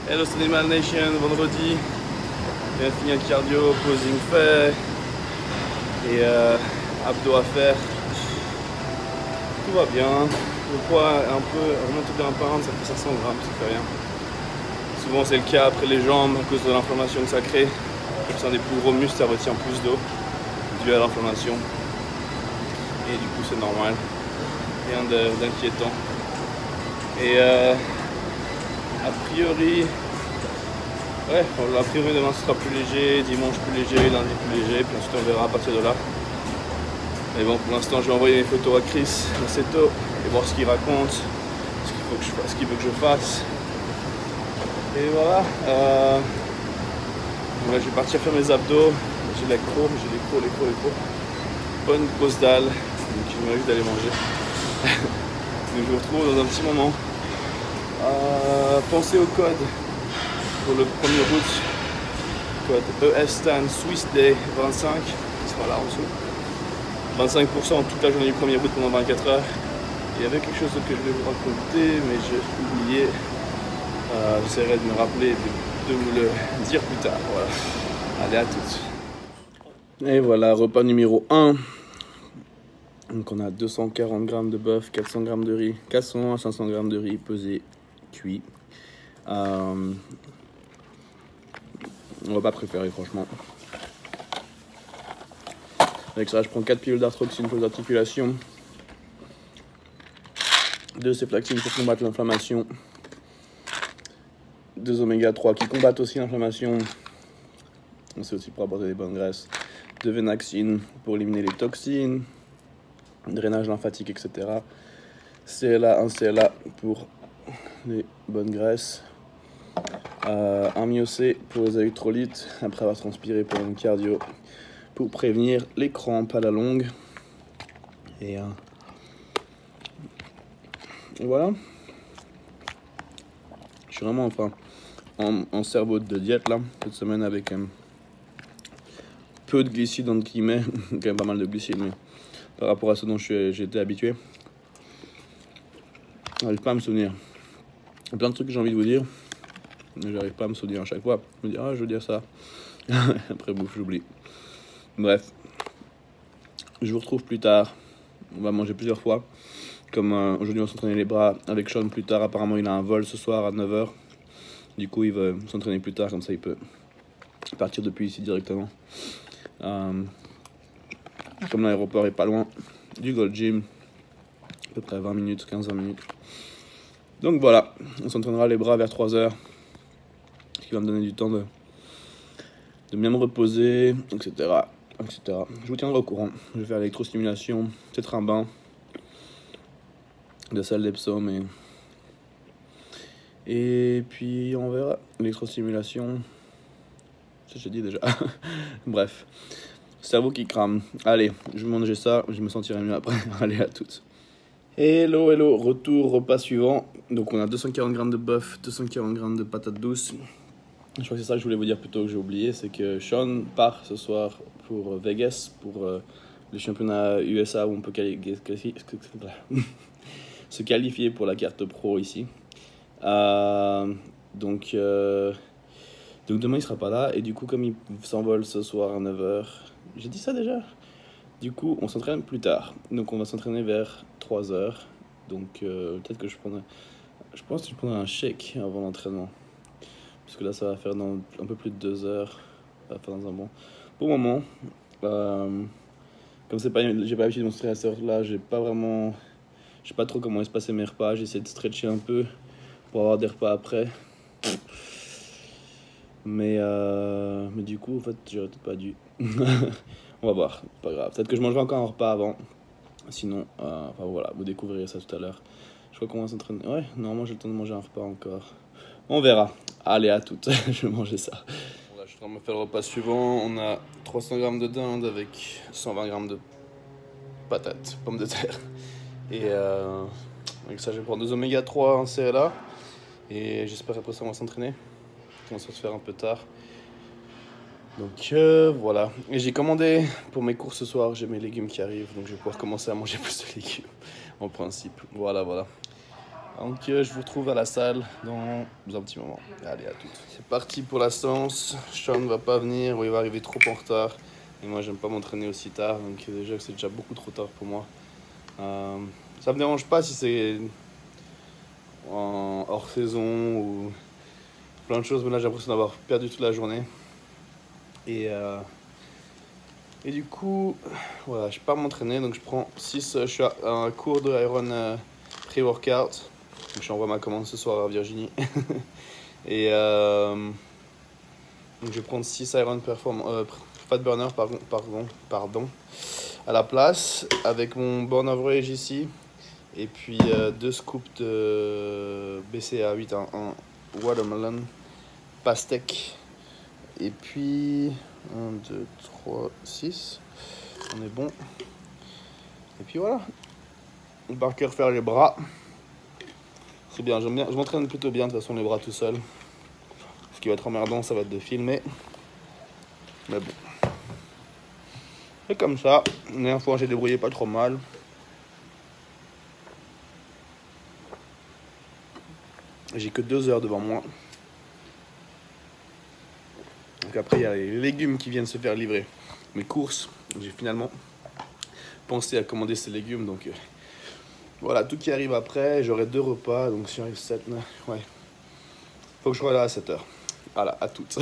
Hello Animal Nation, vendredi, je viens de finir le cardio, posing fait et abdos à faire. Tout va bien, le poids est un peu remonté d'un pound, ça fait 500 grammes, ça fait rien. Souvent c'est le cas après les jambes à cause de l'inflammation que ça crée. C'est un des plus gros muscles, ça retient plus d'eau dû à l'inflammation. Et du coup c'est normal, rien d'inquiétant. Et a priori, demain ce sera plus léger, dimanche plus léger, lundi plus léger, puis ensuite on verra à partir de là. Mais bon, pour l'instant je vais envoyer mes photos à Chris assez tôt et voir ce qu'il raconte, ce qu'il veut que je fasse. Et voilà, donc là je vais partir faire mes abdos, j'ai les crocs. Bonne grosse dalle, donc il me reste d'aller manger. Donc je vous retrouve dans un petit moment. Pensez au code pour le 1er août, code ESSTAN Swiss Day 25, qui sera là en dessous. 25% toute la journée du 1er août pendant 24 heures. Il y avait quelque chose que je voulais vous raconter, mais j'ai oublié. J'essaierai de me rappeler, de vous le dire plus tard. Voilà. Allez, à toutes. Et voilà, repas numéro 1. Donc on a 240 grammes de bœuf, 400 grammes de riz, 400 à 500 grammes de riz pesé, cuit. Mon repas préféré franchement. Avec ça je prends 4 pilules d'arthroxine pour les articulations, 2 céflaxine pour combattre l'inflammation, 2 oméga 3 qui combattent aussi l'inflammation, c'est aussi pour apporter des bonnes graisses, 2 vénaxine pour éliminer les toxines, drainage lymphatique, etc. CLA, 1 CLA pour les bonnes graisses, un MyoC pour les électrolytes après avoir transpiré pour un cardio pour prévenir les crampes à la longue. Et voilà. Je suis vraiment en cerveau de diète là cette semaine avec peu de glucides entre guillemets, quand même pas mal de glucides, mais par rapport à ce dont j'ai été habitué. J'arrive pas à me souvenir. Il y a plein de trucs que j'ai envie de vous dire, mais j'arrive pas à me souvenir à chaque fois. Je me dis, ah, je veux dire ça. Après, bouffe, j'oublie. Bref, je vous retrouve plus tard. On va manger plusieurs fois. Comme aujourd'hui, on va s'entraîner les bras avec Sean plus tard. Apparemment, il a un vol ce soir à 9 h. Du coup, il va s'entraîner plus tard, comme ça, il peut partir depuis ici directement. Comme l'aéroport est pas loin du Gold Gym, à peu près 20 minutes, 15-20 minutes. Donc voilà, on s'entraînera les bras vers 3 h, ce qui va me donner du temps de bien me reposer, etc. Je vous tiendrai au courant. Je vais faire l'électrostimulation, peut-être un bain de salle d'Epsom et puis on verra. L'électrostimulation, ça j'ai dit déjà. Bref, cerveau qui crame. Allez, je vais manger ça, je me sentirai mieux après. Allez, à toutes. Hello, retour, repas suivant. Donc on a 240 grammes de bœuf, 240 grammes de patates douces. Je crois que c'est ça que je voulais vous dire plutôt que j'ai oublié, c'est que Sean part ce soir pour Vegas, pour le championnat USA où on peut se qualifier pour la carte pro ici. Donc demain il sera pas là, et du coup comme il s'envole ce soir à 9 h, j'ai dit ça déjà. Du coup, on s'entraîne plus tard. Donc, on va s'entraîner vers 3 h. Donc, peut-être que je pense que je prendrai un shake avant l'entraînement. Parce que là, ça va faire dans un peu plus de 2 heures. Ça va faire dans un bon moment. Comme j'ai pas l'habitude de m'entraîner à cette heure-là, je sais pas trop comment se passer mes repas. J'essaie de stretcher un peu pour avoir des repas après. Mais du coup, en fait, j'aurais peut-être pas dû. On va voir, pas grave. Peut-être que je mangerai encore un repas avant. Sinon, enfin voilà, vous découvrirez ça tout à l'heure. Je crois qu'on va s'entraîner. Ouais, normalement j'ai le temps de manger un repas encore. On verra. Allez, à toutes. Je vais manger ça. Voilà, je suis en train de me faire le repas suivant. On a 300 grammes de dinde avec 120 grammes de patates, pommes de terre. Et avec ça, je vais prendre 2 oméga 3 en CLA. Et j'espère après ça, on va s'entraîner. Ça commence à se faire un peu tard. Donc voilà, et j'ai commandé pour mes courses ce soir, j'ai mes légumes qui arrivent, donc je vais pouvoir commencer à manger plus de légumes en principe. Voilà. Donc je vous retrouve à la salle dans un petit moment. Allez, à toutes. C'est parti pour la séance. Sean ne va pas venir ou il va arriver trop en retard. Et moi j'aime pas m'entraîner aussi tard, donc déjà que c'est déjà beaucoup trop tard pour moi. Ça me dérange pas si c'est en hors saison ou plein de choses, mais là j'ai l'impression d'avoir perdu toute la journée. Et du coup, voilà, je pars m'entraîner, donc je prends 6, je suis à un cours de Iron Pre-Workout. Donc j'envoie ma commande ce soir à Virginie. Et donc je vais prendre 6 Iron Fat Burner pardon, à la place, avec mon Born Average ici. Et puis 2 scoops de BCA 811 Watermelon Pastèque. Et puis 1, 2, 3, 6. On est bon. Et puis voilà. Par cœur faire les bras. C'est bien, j'aime bien. Je m'entraîne plutôt bien de toute façon les bras tout seul. Ce qui va être emmerdant, ça va être de filmer. Mais bon. Et comme ça, la dernière fois j'ai débrouillé pas trop mal. J'ai que 2 heures devant moi. Donc après, il y a les légumes qui viennent se faire livrer. Mes courses, j'ai finalement pensé à commander ces légumes. Donc voilà, tout qui arrive après, j'aurai 2 repas. Donc si j'arrive 7, ouais. Faut que je sois là à 7 heures. Voilà, à toutes.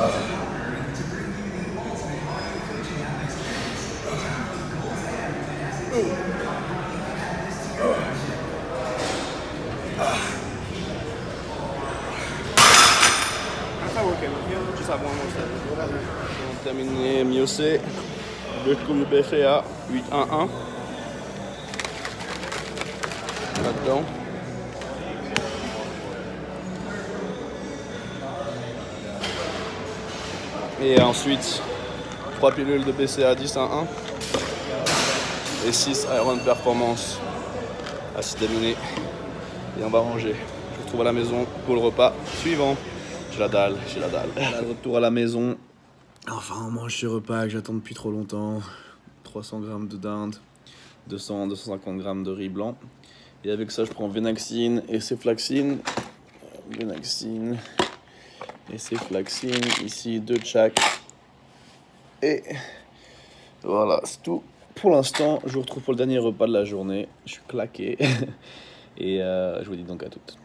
On a terminé Miocé, le Club BCA 8-1-1. Là-dedans. Et ensuite, 3 pilules de BCA 10-1-1 et 6 Iron Performance à citaminé. Et on va ranger. Je vous retrouve à la maison pour le repas suivant. J'ai la dalle, j'ai la dalle. Là, de retour à la maison. Enfin, on mange ce repas que j'attends depuis trop longtemps. 300 grammes de dinde, 250 grammes de riz blanc. Et avec ça, je prends Venaxine et Ceflaxine. Venaxine et Ceflaxine. Ici, 2 de chaque. Et voilà, c'est tout. Pour l'instant, je vous retrouve pour le dernier repas de la journée. Je suis claqué. Et je vous dis donc à toutes.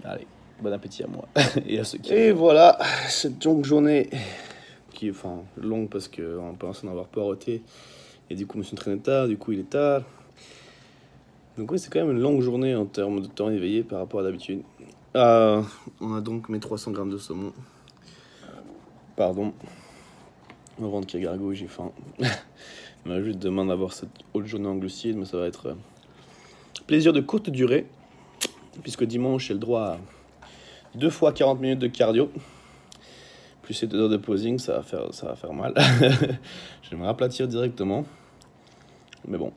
Allez, bon appétit à moi et à ceux qui... Et voilà, cette longue journée qui est enfin longue parce qu'on pense en avoir poireauté. Et du coup, je me suis entraîné tard, du coup, il est tard. Donc oui, c'est quand même une longue journée en termes de temps éveillé par rapport à d'habitude. On a donc mes 300 grammes de saumon. Pardon. Mon ventre qui gargouille, j'ai faim. On va juste demain d'avoir cette haute journée en glucides, mais ça va être plaisir de courte durée. Puisque dimanche, j'ai le droit à 2 fois 40 minutes de cardio. Plus ces 2 heures de posing, ça va faire mal. Je vais me raplatir directement. Mais bon.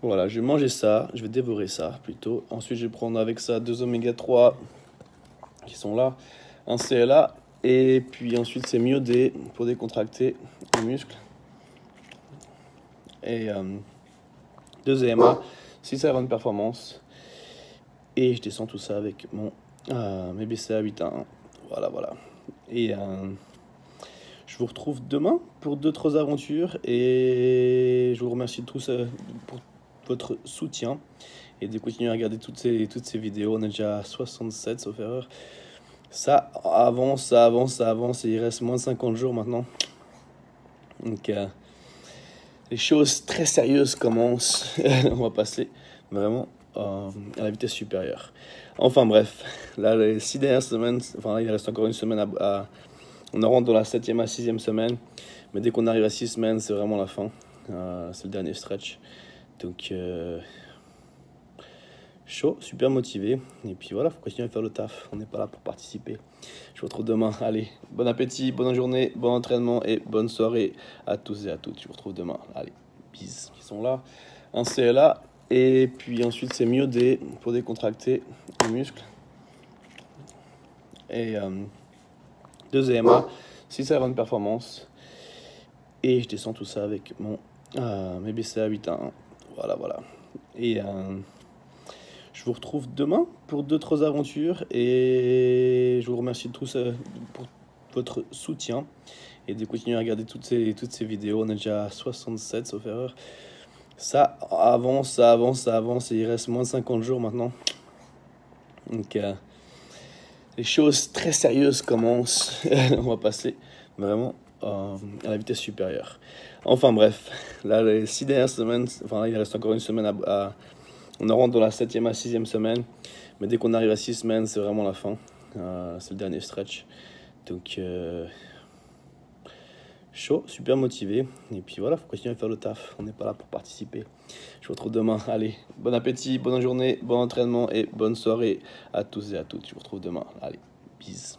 Voilà, je vais manger ça. Je vais dévorer ça plutôt. Ensuite, je vais prendre avec ça 2 oméga 3 qui sont là. Un CLA. Et puis ensuite, c'est myodé pour décontracter les muscles. Et 2 EMA, 6 Iron Performance. Et je descends tout ça avec mon mes BCA 8-1-1. Voilà. Et je vous retrouve demain pour d'autres aventures. Et je vous remercie tous pour votre soutien. Et de continuer à regarder toutes ces vidéos. On est déjà à 67 sauf erreur. Ça avance. Et il reste moins de 50 jours maintenant. Donc les choses très sérieuses commencent. On va passer vraiment à la vitesse supérieure. Enfin bref, là les 6 dernières semaines, enfin là, il reste encore une semaine on rentre dans la 7e à 6e semaine. Mais dès qu'on arrive à 6 semaines, c'est vraiment la fin. C'est le dernier stretch. Donc chaud, super motivé. Et puis voilà, faut continuer à faire le taf. On n'est pas là pour participer. Je vous retrouve demain. Allez, bon appétit, bonne journée, bon entraînement et bonne soirée à tous et à toutes. Je vous retrouve demain. Allez, bis. Ils sont là. Un CLA. Et puis ensuite, c'est myodé pour décontracter les muscles. Et 2 EMA, 6 Iron Performance. Et je descends tout ça avec mon mes BCA 8-1-1. Voilà. Et je vous retrouve demain pour d'autres aventures. Et je vous remercie tous pour votre soutien. Et de continuer à regarder toutes ces vidéos. On est déjà à 67 sauf erreur. Ça avance. Et il reste moins de 50 jours maintenant. Donc les choses très sérieuses commencent. On va passer vraiment à la vitesse supérieure. Enfin bref, là les 6 dernières semaines, enfin là, il reste encore une semaine on rentre dans la 7e à 6e semaine. Mais dès qu'on arrive à 6 semaines, c'est vraiment la fin. C'est le dernier stretch. Donc chaud, super motivé. Et puis voilà, faut continuer à faire le taf. On n'est pas là pour participer. Je vous retrouve demain. Allez, bon appétit, bonne journée, bon entraînement et bonne soirée à tous et à toutes. Je vous retrouve demain. Allez, bis.